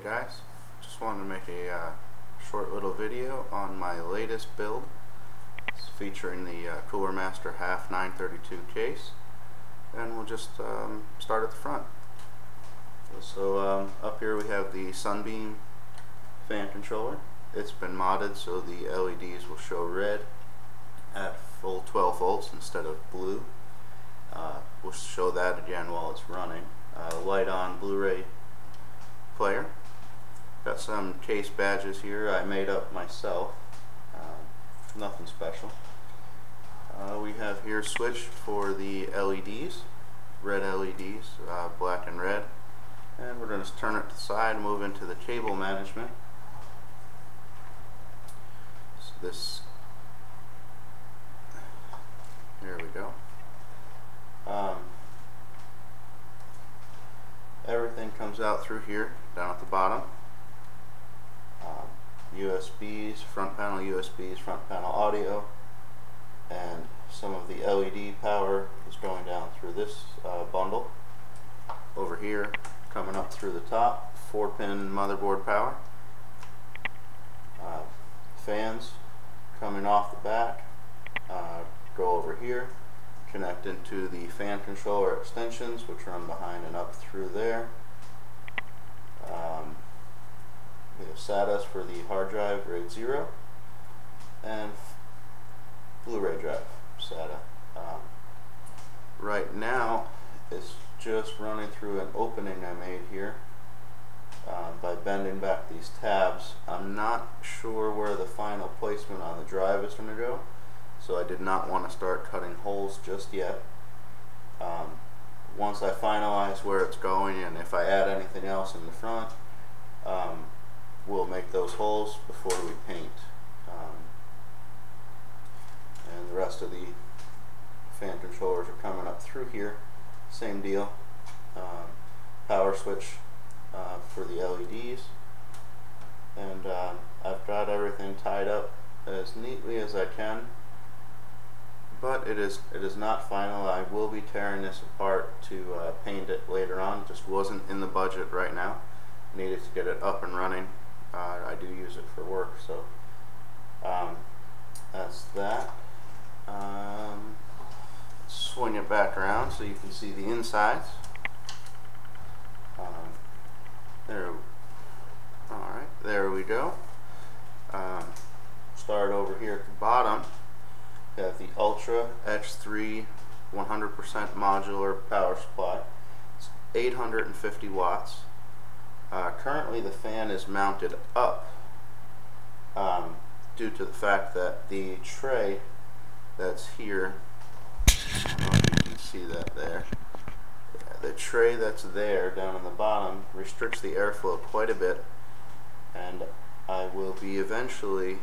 guys, just wanted to make a short little video on my latest build. It's featuring the Coolermaster HAF 932 case, and we'll just start at the front. So up here we have the Sunbeam fan controller. It's been modded so the LEDs will show red at full 12 volts instead of blue. We'll show that again while it's running. Light on Blu-ray player. Got some case badges here I made up myself. Nothing special. We have here switch for the LEDs, red LEDs, black and red. And we're going to turn it to the side and move into the cable management. So this, here we go. Everything comes out through here, down at the bottom. USBs, front panel USBs, front panel audio, and some of the LED power is going down through this bundle. Over here, coming up through the top, 4-pin motherboard power. Fans coming off the back, go over here, connect into the fan controller extensions, which run behind and up through there. We have SATAs for the hard drive RAID 0 and Blu-ray drive SATA. Right now it's just running through an opening I made here by bending back these tabs. I'm not sure where the final placement on the drive is going to go, so I did not want to start cutting holes just yet. Once I finalize where it's going and if I add anything else in the front, we'll make those holes before we paint. And the rest of the fan controllers are coming up through here. Same deal. Power switch for the LEDs. And I've got everything tied up as neatly as I can. But it is not final. I will be tearing this apart to paint it later on. It just wasn't in the budget right now. Needed to get it up and running. I do use it for work, so that's that. Swing it back around so you can see the insides. There we go. Start over here at the bottom. We have the Ultra X3 100% modular power supply. It's 850 watts. Currently the fan is mounted up due to the fact that the tray that's here, I don't know if you can see that there, the tray that's there down on the bottom restricts the airflow quite a bit, and I will be eventually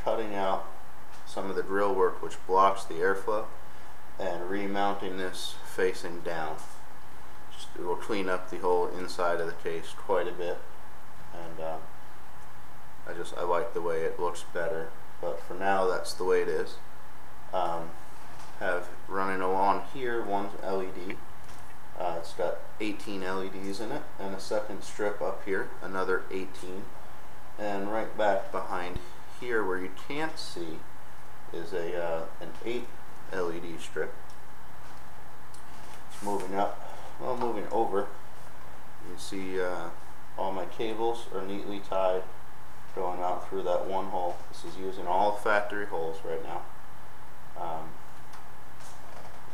cutting out some of the grill work which blocks the airflow and remounting this facing down. It will clean up the whole inside of the case quite a bit, and I like the way it looks better, but for now that's the way it is. Have running along here one LED. It's got 18 LEDs in it, and a second strip up here, another 18, and right back behind here where you can't see is an 8 LED strip. It's moving up. Well, moving over, you see all my cables are neatly tied going out through that one hole. This is using all factory holes right now.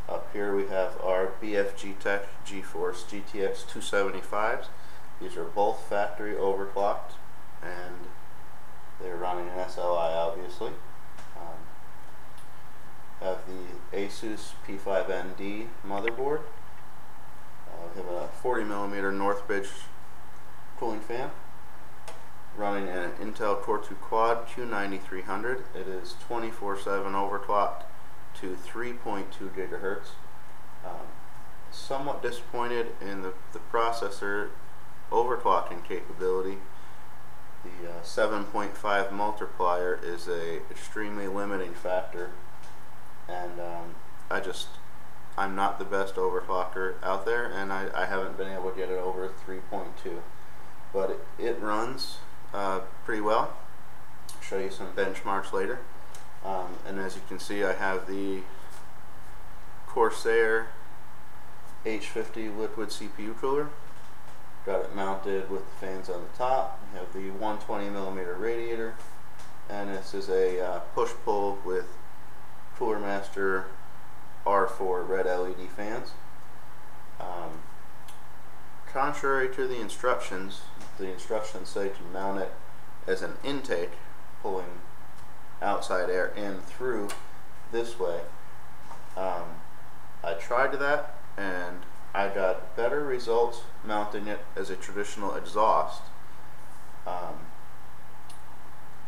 Up here we have our BFG Tech GeForce GTX 275s. These are both factory overclocked, and they're running an SLI obviously. Have the Asus P5ND motherboard. We have a 40mm Northbridge cooling fan running an Intel Core 2 Quad Q9300. It is 24/7 overclocked to 3.2 gigahertz. Somewhat disappointed in the processor overclocking capability. The 7.5 multiplier is a extremely limiting factor, and I'm not the best overclocker out there, and I haven't been able to get it over 3.2. but it runs pretty well. I'll show you some benchmarks later. And as you can see, I have the Corsair H50 liquid CPU cooler. Got it mounted with the fans on the top. We have the 120mm radiator, and this is a push-pull with Coolermaster R4 red LED fans. Contrary to the instructions say to mount it as an intake, pulling outside air in through this way. I tried that and I got better results mounting it as a traditional exhaust.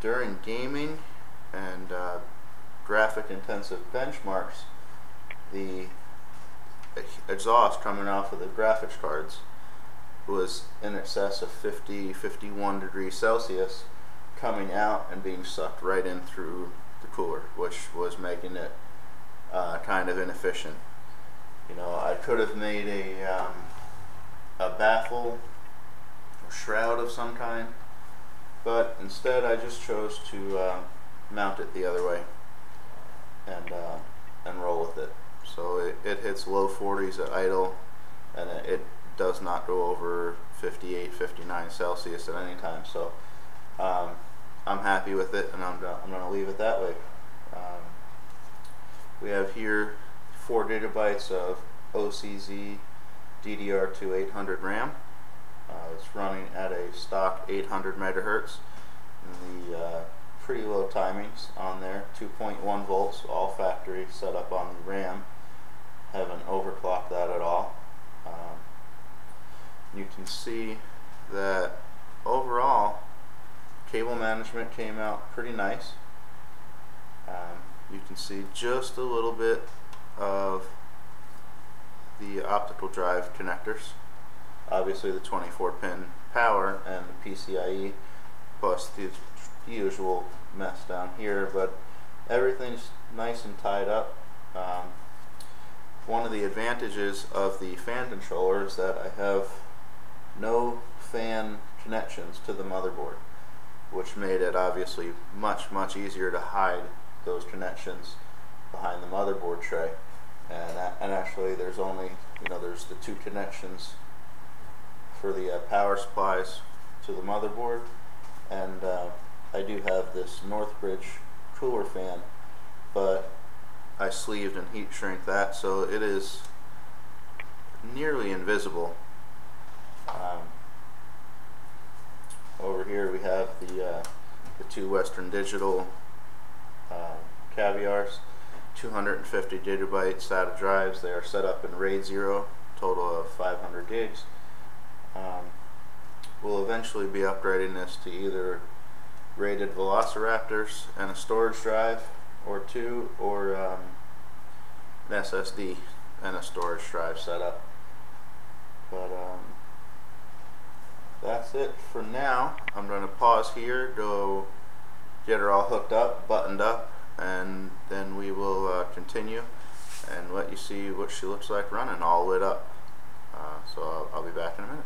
During gaming and graphic intensive benchmarks, the exhaust coming off of the graphics cards was in excess of 50-51 degrees Celsius, coming out and being sucked right in through the cooler, which was making it kind of inefficient. You know, I could have made a baffle or shroud of some kind, but instead I just chose to mount it the other way and roll with it. So it hits low 40s at idle, and it does not go over 58-59 Celsius at any time. So I'm happy with it, and I'm going to leave it that way. We have here 4 GB of OCZ DDR2 800 RAM. It's running at a stock 800 megahertz. And the pretty low timings on there, 2.1 volts, all factory set up on the RAM. Haven't overclocked that at all. You can see that overall cable management came out pretty nice. You can see just a little bit of the optical drive connectors. Obviously the 24-pin power and the PCIe, plus the usual mess down here, but everything's nice and tied up. One of the advantages of the fan controller is that I have no fan connections to the motherboard, which made it obviously much easier to hide those connections behind the motherboard tray. And actually there's only, there's the 2 connections for the power supplies to the motherboard, and I do have this Northbridge cooler fan, but I sleeved and heat shrink that, so it is nearly invisible. Over here we have the 2 Western Digital Caviars, 250 GB SATA drives. They are set up in RAID 0, total of 500 gigs. We'll eventually be upgrading this to either rated Velociraptors and a storage drive, or 2, or an SSD and a storage drive setup. But that's it for now. I'm going to pause here, go get her all hooked up, buttoned up, and then we will continue and let you see what she looks like running all lit up. So I'll be back in a minute.